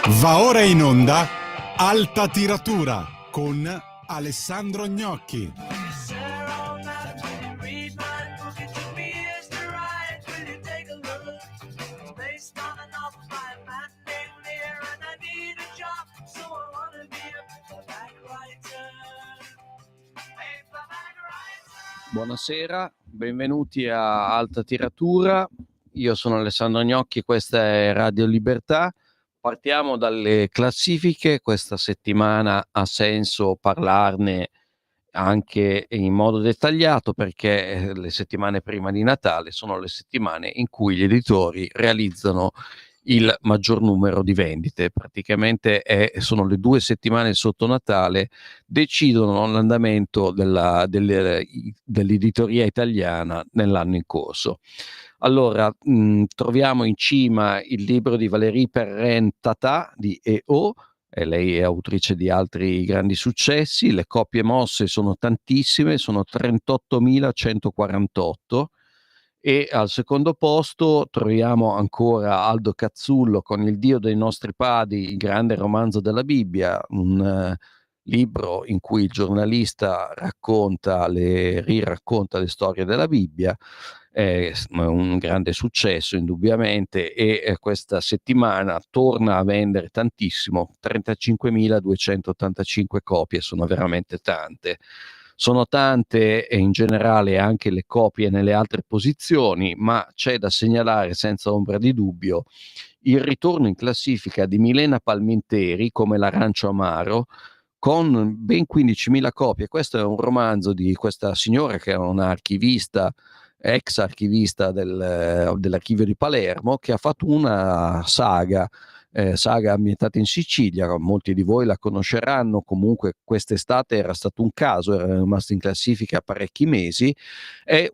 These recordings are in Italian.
Va ora in onda Alta Tiratura con Alessandro Gnocchi. Buonasera, benvenuti a Alta Tiratura. Io sono Alessandro Gnocchi, questa è Radio Libertà. Partiamo dalle classifiche. Questa settimana ha senso parlarne anche in modo dettagliato perché le settimane prima di Natale sono le settimane in cui gli editori realizzano il maggior numero di vendite. Praticamente sono le 2 settimane sotto Natale, decidono l'andamento dell'editoria italiana nell'anno in corso. Allora, troviamo in cima il libro di Valérie Perrin-Tata di E.O., e lei è autrice di altri grandi successi. Le copie mosse sono tantissime, sono 38.148. E al secondo posto troviamo ancora Aldo Cazzullo con Il Dio dei nostri padri, il grande romanzo della Bibbia, un libro in cui il giornalista riracconta le storie della Bibbia. È un grande successo indubbiamente, e questa settimana torna a vendere tantissimo, 35.285 copie, sono veramente tante. Sono tante e in generale anche le copie nelle altre posizioni, ma c'è da segnalare senza ombra di dubbio il ritorno in classifica di Milena Palminteri come L'arancio amaro, con ben 15.000 copie. Questo è un romanzo di questa signora che è una archivista, ex archivista dell'archivio di Palermo, che ha fatto una saga ambientata in Sicilia. Molti di voi la conosceranno, comunque quest'estate era stato un caso, era rimasto in classifica parecchi mesi. È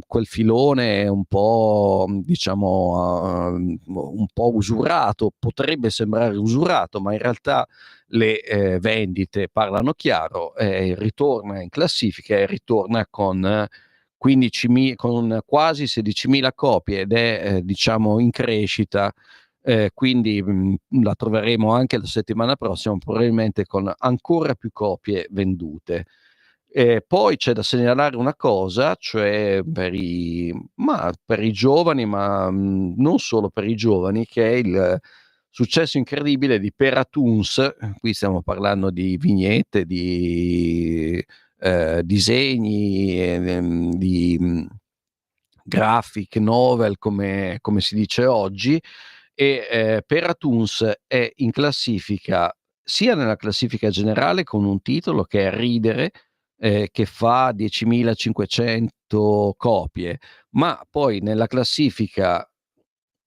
quel filone un po', diciamo, un po' usurato, potrebbe sembrare usurato, ma in realtà le vendite parlano chiaro. Ritorna in classifica e ritorna con con quasi 16.000 copie ed è diciamo in crescita, quindi la troveremo anche la settimana prossima probabilmente con ancora più copie vendute. Poi c'è da segnalare una cosa, cioè per i giovani, ma non solo per i giovani, che è il successo incredibile di Peratoons. Qui stiamo parlando di vignette, di disegni, di graphic novel, come si dice oggi. E Peratoons è in classifica, sia nella classifica generale con un titolo che è Ridere, che fa 10.500 copie, ma poi nella classifica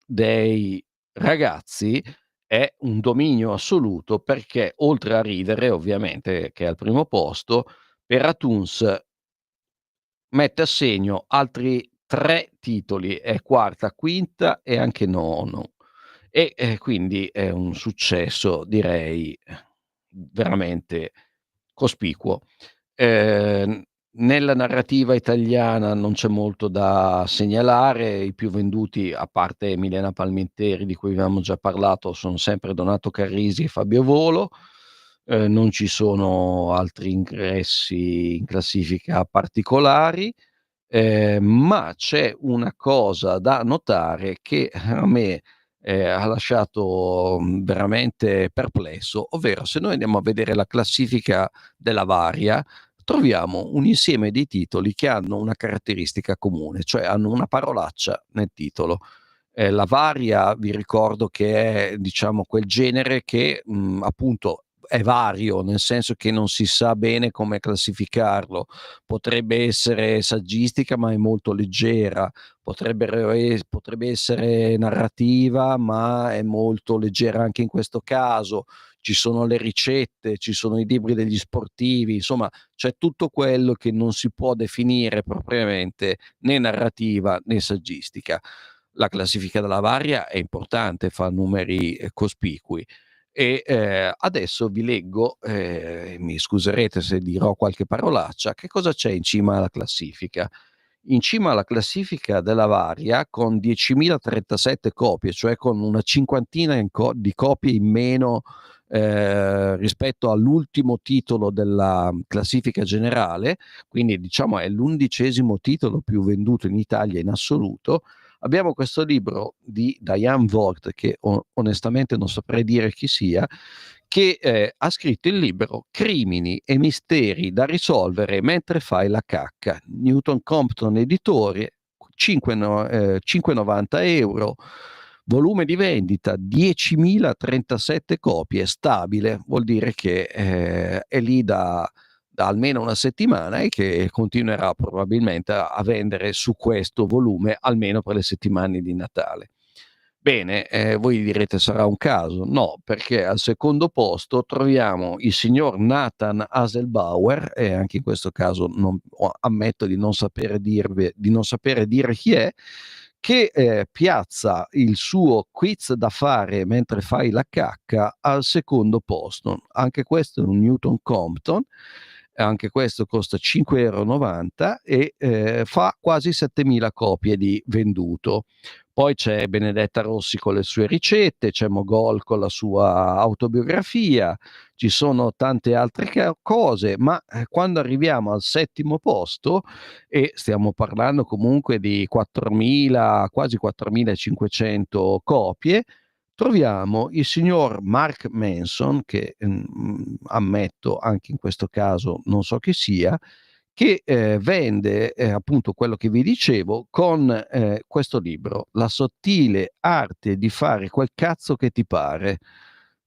dei ragazzi è un dominio assoluto, perché oltre a Ridere, ovviamente, che è al primo posto, Peratoons mette a segno altri 3 titoli, è quarta, quinta e anche nono. E quindi è un successo, direi, veramente cospicuo. Ehm, Nella narrativa italiana non c'è molto da segnalare. I più venduti, a parte Milena Palminteri di cui avevamo già parlato, sono sempre Donato Carrisi e Fabio Volo. Non ci sono altri ingressi in classifica particolari, ma c'è una cosa da notare che a me ha lasciato veramente perplesso, ovvero se noi andiamo a vedere la classifica della Varia, troviamo un insieme di titoli che hanno una caratteristica comune, cioè hanno una parolaccia nel titolo. La Varia, vi ricordo che è, diciamo, quel genere che appunto è vario, nel senso che non si sa bene come classificarlo. Potrebbe essere saggistica, ma è molto leggera. Potrebbe essere narrativa, ma è molto leggera anche in questo caso. Ci sono le ricette, ci sono i libri degli sportivi, insomma c'è tutto quello che non si può definire propriamente né narrativa né saggistica. La classifica della Varia è importante, fa numeri cospicui. E adesso vi leggo, mi scuserete se dirò qualche parolaccia, che cosa c'è in cima alla classifica. in cima alla classifica della Varia con 10.037 copie, cioè con una cinquantina di copie in meno rispetto all'ultimo titolo della classifica generale, quindi diciamo è l'11° titolo più venduto in Italia in assoluto. Abbiamo questo libro di Diane Vogt, che onestamente non saprei dire chi sia, che ha scritto il libro Crimini e misteri da risolvere mentre fai la cacca. Newton Compton Editore, 5,90 €, volume di vendita 10.037 copie, stabile, vuol dire che è lì da almeno una settimana e che continuerà probabilmente a vendere su questo volume almeno per le settimane di Natale. Bene, voi direte sarà un caso? No, perché al secondo posto troviamo il signor Nathan Haselbauer, e anche in questo caso ammetto di non sapere dire chi è, che piazza il suo quiz da fare mentre fai la cacca al secondo posto. Anche questo è un Newton Compton, anche questo costa 5,90 € e fa quasi 7.000 copie di venduto. Poi c'è Benedetta Rossi con le sue ricette, c'è Mogol con la sua autobiografia, ci sono tante altre cose, ma quando arriviamo al settimo posto, e stiamo parlando comunque di 4.000, quasi 4.500 copie, troviamo il signor Mark Manson, che ammetto anche in questo caso non so chi sia, che vende appunto quello che vi dicevo con questo libro, La sottile arte di fare quel cazzo che ti pare.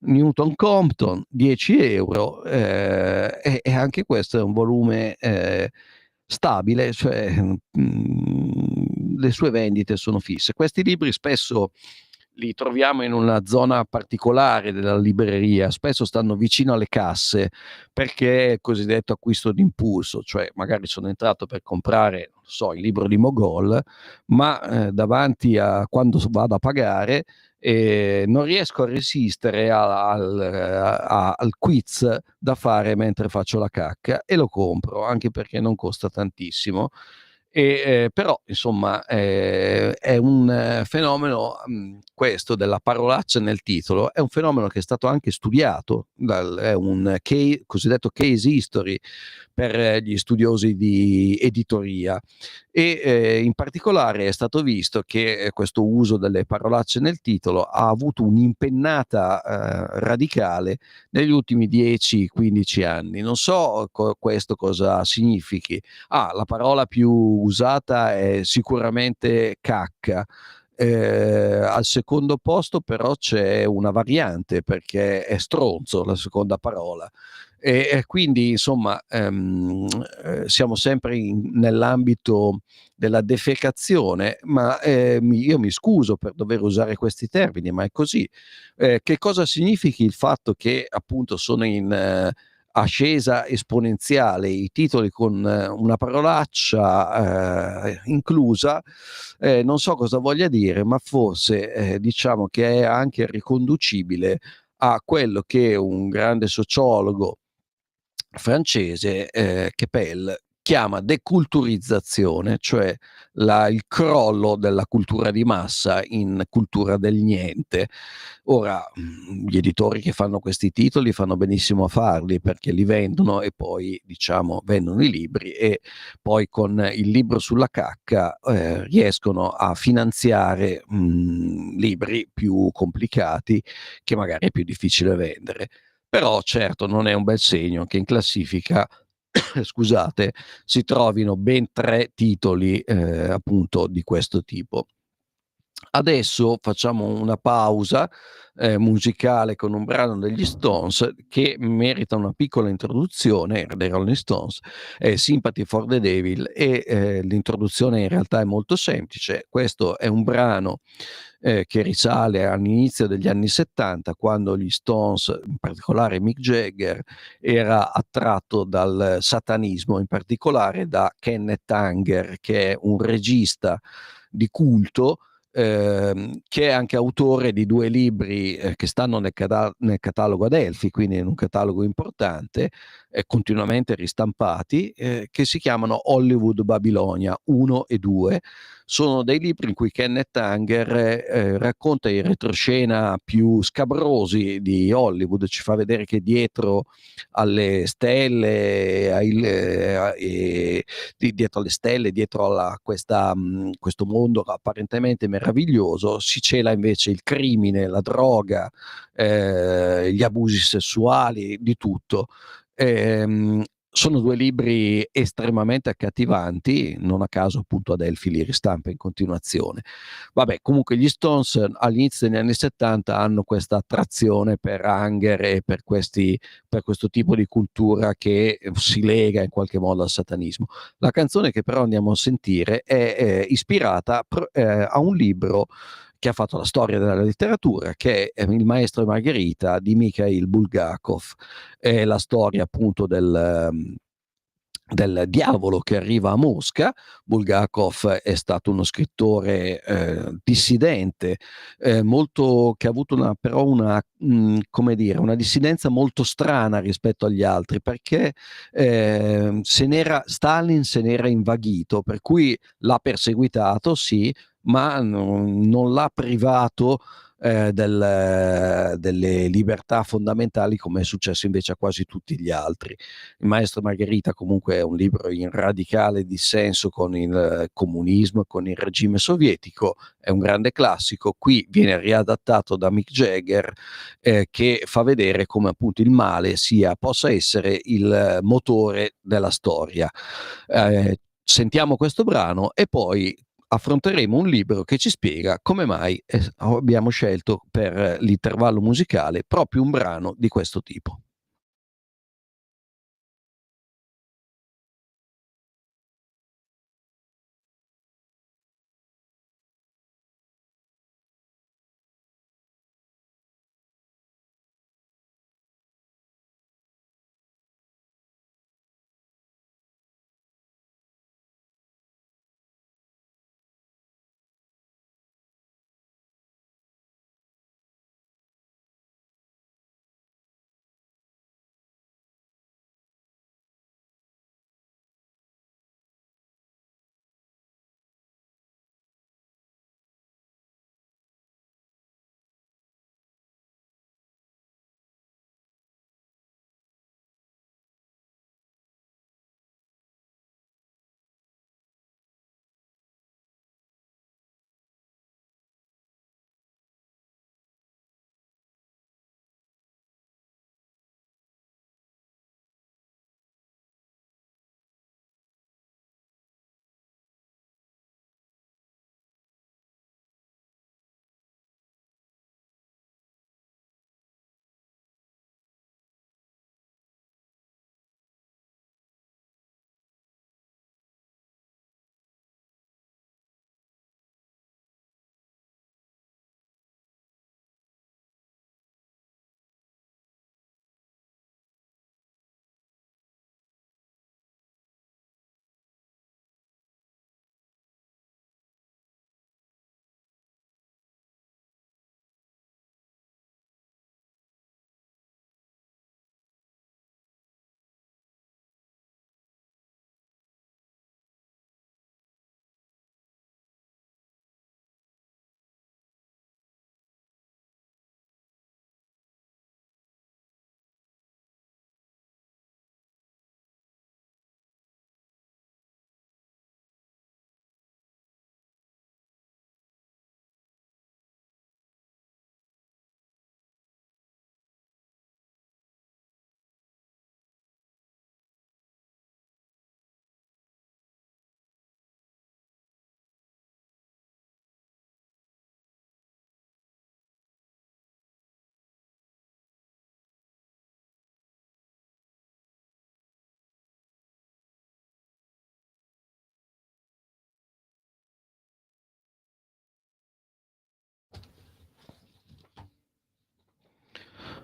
Newton Compton, 10 € e anche questo è un volume stabile, cioè le sue vendite sono fisse. Questi libri spesso li troviamo in una zona particolare della libreria, spesso stanno vicino alle casse perché è cosiddetto acquisto d'impulso, cioè magari sono entrato per comprare, non so, il libro di Mogol, ma davanti a quando vado a pagare non riesco a resistere al quiz da fare mentre faccio la cacca e lo compro, anche perché non costa tantissimo. Però insomma è un fenomeno, questo della parolaccia nel titolo, è un fenomeno che è stato anche studiato, è un cosiddetto case history per gli studiosi di editoria, e in particolare è stato visto che questo uso delle parolacce nel titolo ha avuto un'impennata radicale negli ultimi 10-15 anni. Non so questo cosa significhi. La parola più usata è sicuramente cacca. Al secondo posto però c'è una variante, perché è stronzo la seconda parola. E quindi insomma siamo sempre nell'ambito della defecazione, ma io mi scuso per dover usare questi termini, ma è così. Che cosa significhi il fatto che appunto sono in ascesa esponenziale i titoli con una parolaccia inclusa? Non so cosa voglia dire, ma forse diciamo che è anche riconducibile a quello che un grande sociologo francese, Keppel, chiama deculturizzazione, cioè il crollo della cultura di massa in cultura del niente. Ora, gli editori che fanno questi titoli fanno benissimo a farli, perché li vendono e poi, diciamo, vendono i libri e poi con il libro sulla cacca riescono a finanziare libri più complicati che magari è più difficile vendere. Però certo non è un bel segno che in classifica scusate, si trovino ben 3 titoli appunto di questo tipo. Adesso facciamo una pausa musicale con un brano degli Stones che merita una piccola introduzione, dei Rolling Stones, Sympathy for the Devil, e l'introduzione in realtà è molto semplice. Questo è un brano che risale all'inizio degli anni '70, quando gli Stones, in particolare Mick Jagger, era attratto dal satanismo, in particolare da Kenneth Anger, che è un regista di culto, che è anche autore di 2 libri che stanno nel catalogo Adelphi, quindi in un catalogo importante, continuamente ristampati, che si chiamano Hollywood Babilonia 1 e 2. Sono dei libri in cui Kenneth Anger racconta i retroscena più scabrosi di Hollywood, ci fa vedere che dietro alle stelle, dietro alle stelle, dietro a questo mondo apparentemente meraviglioso, si cela invece il crimine, la droga, gli abusi sessuali, di tutto. Sono due libri estremamente accattivanti, non a caso appunto Adelphi li ristampa in continuazione. Vabbè, comunque gli Stones all'inizio degli anni 70 hanno questa attrazione per Anger e per questo tipo di cultura che si lega in qualche modo al satanismo. La canzone che però andiamo a sentire è ispirata a un libro che ha fatto la storia della letteratura, che è Il maestro e Margherita di Mikhail Bulgakov. È la storia appunto del diavolo che arriva a Mosca. Bulgakov è stato uno scrittore dissidente, che ha avuto come dire, una dissidenza molto strana rispetto agli altri, perché Stalin se n'era invaghito, per cui l'ha perseguitato, sì, ma non l'ha privato delle libertà fondamentali, come è successo invece a quasi tutti gli altri. Il maestro Margherita comunque è un libro in radicale dissenso con il comunismo, con il regime sovietico, è un grande classico. Qui viene riadattato da Mick Jagger, che fa vedere come appunto il male possa essere il motore della storia. Sentiamo questo brano e poi affronteremo un libro che ci spiega come mai abbiamo scelto per l'intervallo musicale proprio un brano di questo tipo.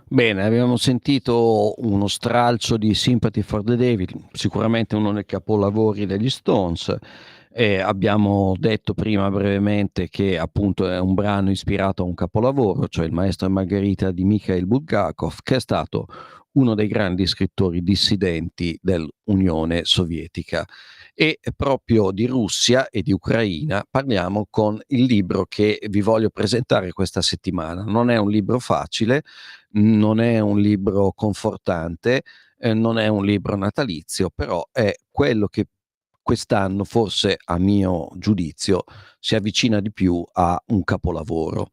Bene, abbiamo sentito uno stralcio di Sympathy for the Devil, sicuramente uno dei capolavori degli Stones. Abbiamo detto prima brevemente che appunto è un brano ispirato a un capolavoro, cioè Il maestro e Margherita di Mikhail Bulgakov, che è stato uno dei grandi scrittori dissidenti dell'Unione Sovietica. E proprio di Russia e di Ucraina parliamo con il libro che vi voglio presentare questa settimana. Non è un libro facile, non è un libro confortante, non è un libro natalizio, però è quello che quest'anno, forse a mio giudizio, si avvicina di più a un capolavoro.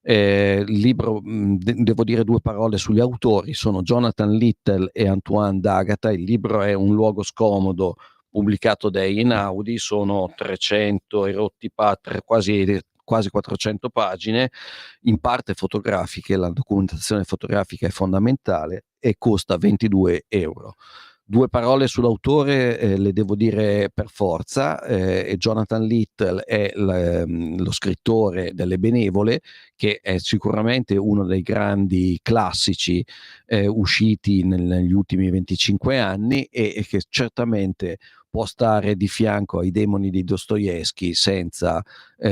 Il libro, devo dire due parole sugli autori, sono Jonathan Littell e Antoine d'Agata. Il libro è Un luogo scomodo, pubblicato da Einaudi, sono 300 e rotti quasi 400 pagine, in parte fotografiche, la documentazione fotografica è fondamentale e costa 22 euro. Due parole sull'autore le devo dire per forza. Jonathan Littell è lo scrittore delle Benevole, che è sicuramente uno dei grandi classici usciti negli ultimi 25 anni e che certamente può stare di fianco ai Demoni di Dostoevskij senza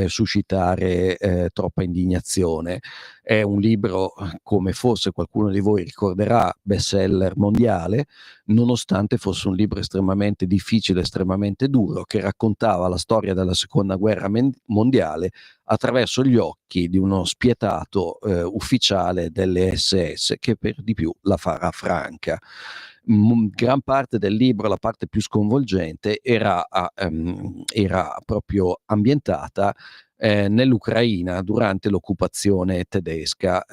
suscitare troppa indignazione. È un libro, come forse qualcuno di voi ricorderà, bestseller mondiale, nonostante fosse un libro estremamente difficile, estremamente duro, che raccontava la storia della seconda guerra mondiale attraverso gli occhi di uno spietato ufficiale delle SS che per di più la farà franca. Gran parte del libro, la parte più sconvolgente, era proprio ambientata nell'Ucraina durante l'occupazione tedesca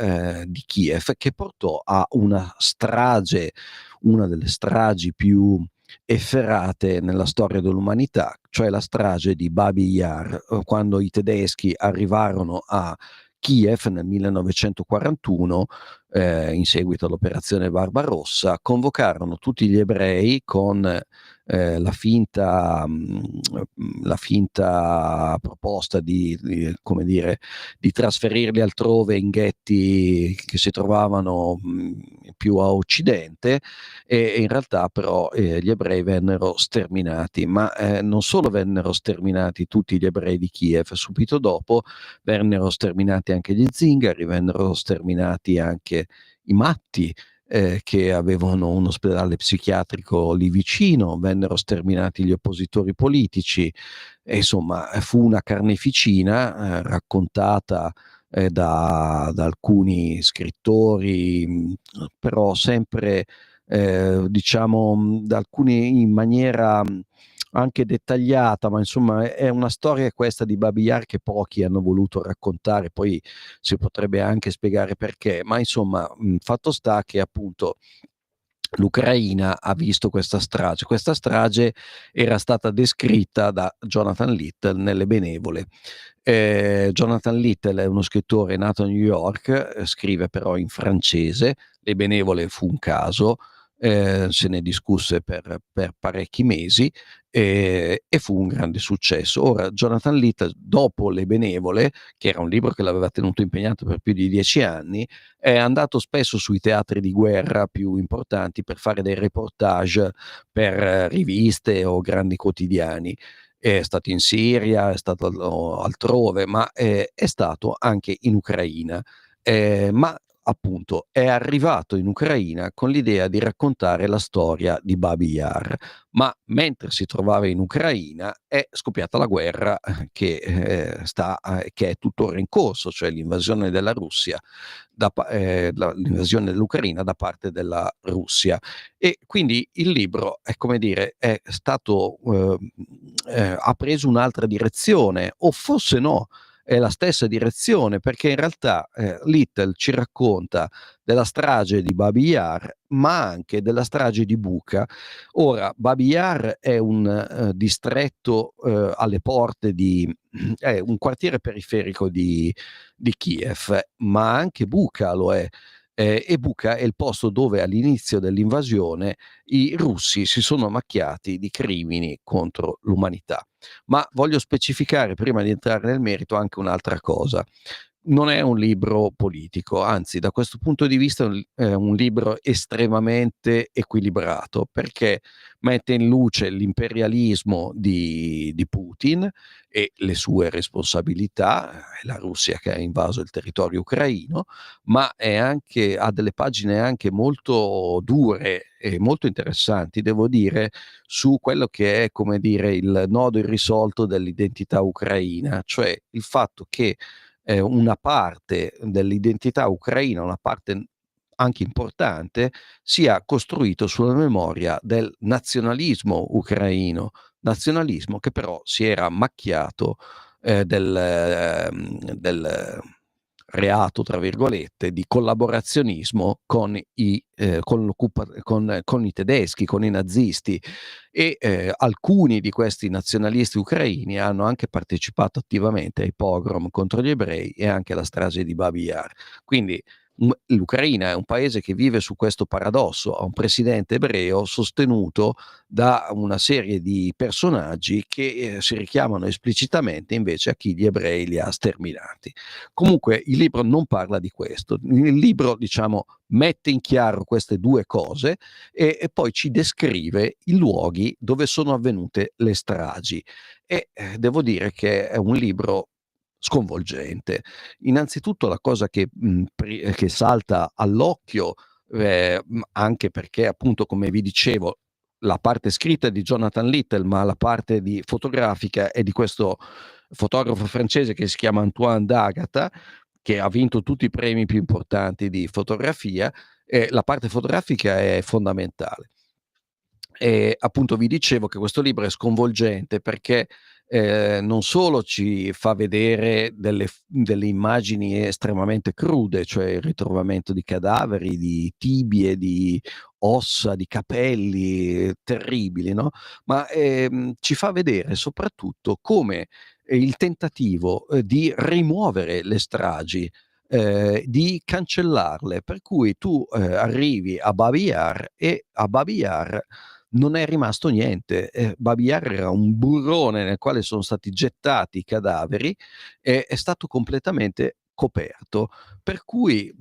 di Kiev, che portò a una strage, una delle stragi più efferate nella storia dell'umanità, cioè la strage di Babi Yar, quando i tedeschi arrivarono a Kiev nel 1941, in seguito all'operazione Barbarossa, convocarono tutti gli ebrei con la finta proposta come dire, di trasferirli altrove in ghetti che si trovavano più a occidente, e in realtà però gli ebrei vennero sterminati, ma non solo vennero sterminati tutti gli ebrei di Kiev, subito dopo vennero sterminati anche gli zingari, vennero sterminati anche i matti che avevano un ospedale psichiatrico lì vicino, vennero sterminati gli oppositori politici, e insomma fu una carneficina raccontata da alcuni scrittori, però sempre diciamo da alcuni in maniera anche dettagliata, ma insomma è una storia questa di Babi Yar che pochi hanno voluto raccontare, poi si potrebbe anche spiegare perché, ma insomma fatto sta che appunto l'Ucraina ha visto questa strage. Questa strage era stata descritta da Jonathan Littell nelle Benevole. Jonathan Littell è uno scrittore nato a New York, scrive però in francese. Le Benevole fu un caso, se ne discusse per parecchi mesi e fu un grande successo. Ora, Jonathan Littell, dopo Le Benevole, che era un libro che l'aveva tenuto impegnato per più di 10 anni, è andato spesso sui teatri di guerra più importanti per fare dei reportage per riviste o grandi quotidiani. È stato in Siria, è stato altrove, ma è stato anche in Ucraina. Ma appunto è arrivato in Ucraina con l'idea di raccontare la storia di Babi Yar, ma mentre si trovava in Ucraina è scoppiata la guerra che è tuttora in corso, cioè l'invasione della Russia, l'invasione dell'Ucraina da parte della Russia. E quindi il libro è, come dire, è stato ha preso un'altra direzione, o forse no, è la stessa direzione, perché in realtà Littell ci racconta della strage di Babi Yar, ma anche della strage di Bucha. Ora, Babi Yar è un distretto alle porte è un quartiere periferico di Kiev, ma anche Bucha lo è. E Bucha è il posto dove all'inizio dell'invasione i russi si sono macchiati di crimini contro l'umanità. Ma voglio specificare, prima di entrare nel merito, anche un'altra cosa. non è un libro politico, anzi da questo punto di vista è un libro estremamente equilibrato, perché mette in luce l'imperialismo di Putin e le sue responsabilità, la Russia che ha invaso il territorio ucraino, ma ha delle pagine anche molto dure e molto interessanti, devo dire, su quello che è, come dire, il nodo irrisolto dell'identità ucraina, cioè il fatto che una parte dell'identità ucraina, una parte anche importante, sia costruito sulla memoria del nazionalismo ucraino, nazionalismo che però si era macchiato del reato, tra virgolette, di collaborazionismo con i tedeschi, con i nazisti, e alcuni di questi nazionalisti ucraini hanno anche partecipato attivamente ai pogrom contro gli ebrei e anche alla strage di Babi Yar. Quindi l'Ucraina è un paese che vive su questo paradosso, ha un presidente ebreo sostenuto da una serie di personaggi che si richiamano esplicitamente invece a chi gli ebrei li ha sterminati. Comunque il libro non parla di questo, il libro, diciamo, mette in chiaro queste due cose e poi ci descrive i luoghi dove sono avvenute le stragi, e devo dire che è un libro sconvolgente. Innanzitutto la cosa che salta all'occhio, anche perché appunto, come vi dicevo, la parte scritta è di Jonathan Little, ma la parte fotografica è di questo fotografo francese che si chiama Antoine D'Agata, che ha vinto tutti i premi più importanti di fotografia, e la parte fotografica è fondamentale. E appunto vi dicevo che questo libro è sconvolgente perché non solo ci fa vedere delle immagini estremamente crude, cioè il ritrovamento di cadaveri, di tibie, di ossa, di capelli terribili, no? Ma ci fa vedere soprattutto come il tentativo di rimuovere le stragi, di cancellarle, per cui tu arrivi a Babi Yar e a Babi Yar non è rimasto niente. Babi Yar era un burrone nel quale sono stati gettati i cadaveri e è stato completamente coperto, per cui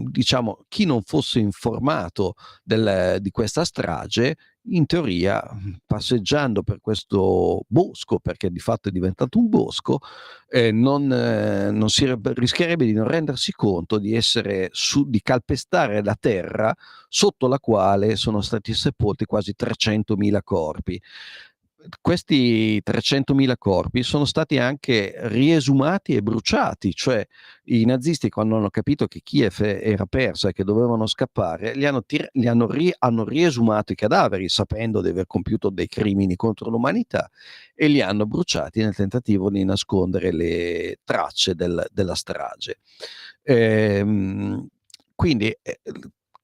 diciamo, chi non fosse informato di questa strage, in teoria, passeggiando per questo bosco, perché di fatto è diventato un bosco, non rischierebbe di non rendersi conto di calpestare la terra sotto la quale sono stati sepolti quasi 300.000 corpi. Questi 300.000 corpi sono stati anche riesumati e bruciati, cioè i nazisti, quando hanno capito che Kiev era persa e che dovevano scappare, hanno riesumato i cadaveri, sapendo di aver compiuto dei crimini contro l'umanità, e li hanno bruciati nel tentativo di nascondere le tracce della strage. Quindi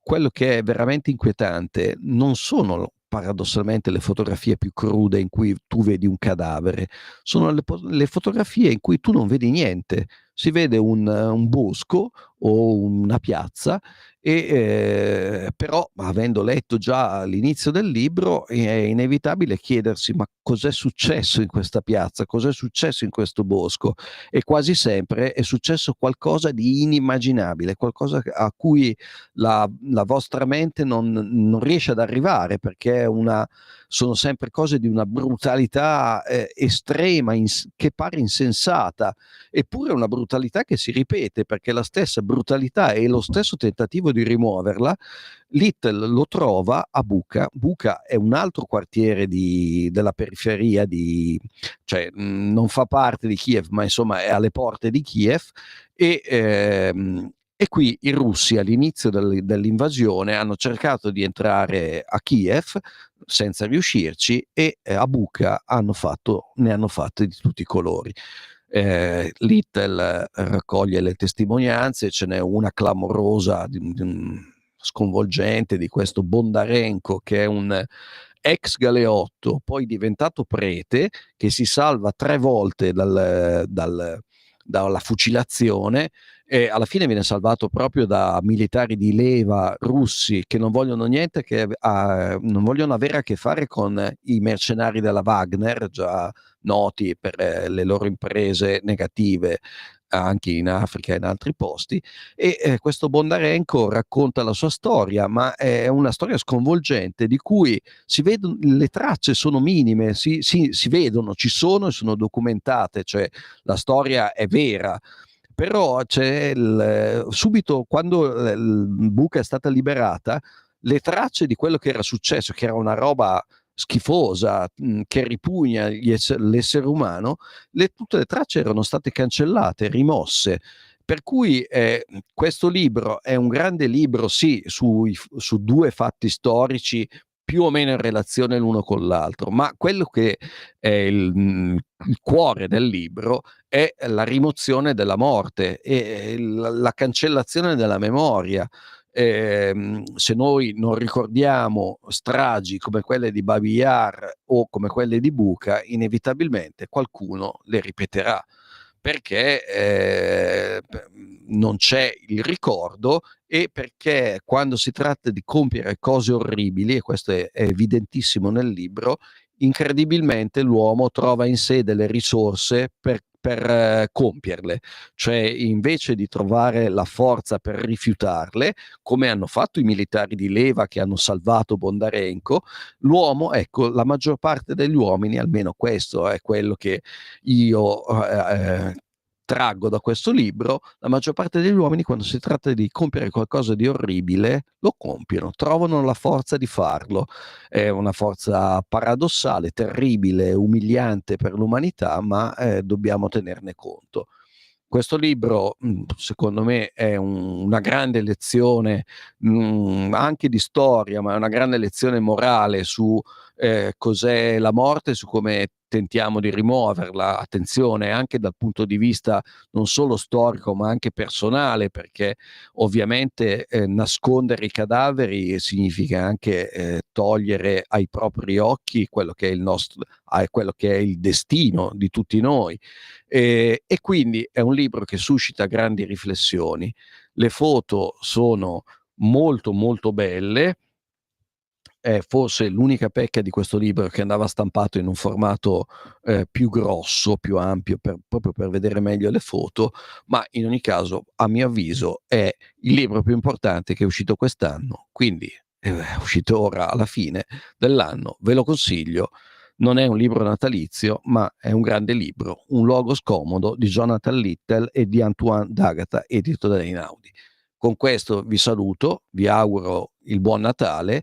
quello che è veramente inquietante non sono paradossalmente le fotografie più crude in cui tu vedi un cadavere, sono le fotografie in cui tu non vedi niente. Si vede un bosco o una piazza, però, avendo letto già all'inizio del libro, è inevitabile chiedersi: ma cos'è successo in questa piazza? Cos'è successo in questo bosco? E quasi sempre è successo qualcosa di inimmaginabile, qualcosa a cui la vostra mente non riesce ad arrivare, perché sono sempre cose di una brutalità estrema, che pare insensata, eppure è una brutalità che si ripete, perché la stessa brutalità e lo stesso tentativo di rimuoverla, Little lo trova a Bucha. Bucha è un altro quartiere della periferia, cioè non fa parte di Kiev, ma insomma è alle porte di Kiev, e qui i russi all'inizio dell'invasione hanno cercato di entrare a Kiev senza riuscirci, e a Bucha ne hanno fatte di tutti i colori. Little raccoglie le testimonianze, ce n'è una clamorosa, sconvolgente, di questo Bondarenko, che è un ex galeotto, poi diventato prete, che si salva 3 volte dalla fucilazione, e alla fine viene salvato proprio da militari di leva russi che non vogliono niente, non vogliono avere a che fare con i mercenari della Wagner, già noti per le loro imprese negative anche in Africa e in altri posti, e questo Bondarenko racconta la sua storia, ma è una storia sconvolgente di cui le tracce sono minime, si vedono, ci sono e sono documentate, cioè la storia è vera. Però c'è subito quando Bucha è stata liberata, le tracce di quello che era successo, che era una roba schifosa, che ripugna l'essere umano, tutte le tracce erano state cancellate, rimosse. Per cui questo libro è un grande libro, sì, su due fatti storici più o meno in relazione l'uno con l'altro, ma quello che è il cuore del libro è la rimozione della morte e la cancellazione della memoria. Se noi non ricordiamo stragi come quelle di Babi Yar o come quelle di Bucha, inevitabilmente qualcuno le ripeterà, perché non c'è il ricordo e perché quando si tratta di compiere cose orribili, e questo è evidentissimo nel libro, incredibilmente l'uomo trova in sé delle risorse per compierle, cioè invece di trovare la forza per rifiutarle, come hanno fatto i militari di leva che hanno salvato Bondarenko, l'uomo, ecco, la maggior parte degli uomini, almeno questo è quello che io traggo da questo libro, la maggior parte degli uomini quando si tratta di compiere qualcosa di orribile lo compiono, trovano la forza di farlo. È una forza paradossale, terribile, umiliante per l'umanità, ma dobbiamo tenerne conto. Questo libro, secondo me, è una grande lezione anche di storia, ma è una grande lezione morale su cos'è la morte, su come tentiamo di rimuoverla. Attenzione, anche dal punto di vista non solo storico, ma anche personale, perché ovviamente nascondere i cadaveri significa anche togliere ai propri occhi quello che è quello che è il destino di tutti noi. E quindi è un libro che suscita grandi riflessioni. Le foto sono molto molto belle. Forse l'unica pecca di questo libro è che andava stampato in un formato più grosso, più ampio, proprio per vedere meglio le foto, ma in ogni caso, a mio avviso, è il libro più importante che è uscito quest'anno, quindi è uscito ora alla fine dell'anno, ve lo consiglio. Non è un libro natalizio, ma è un grande libro, Un luogo scomodo di Jonathan Littell e di Antoine d'Agata, edito da Einaudi. Con questo vi saluto, vi auguro il buon Natale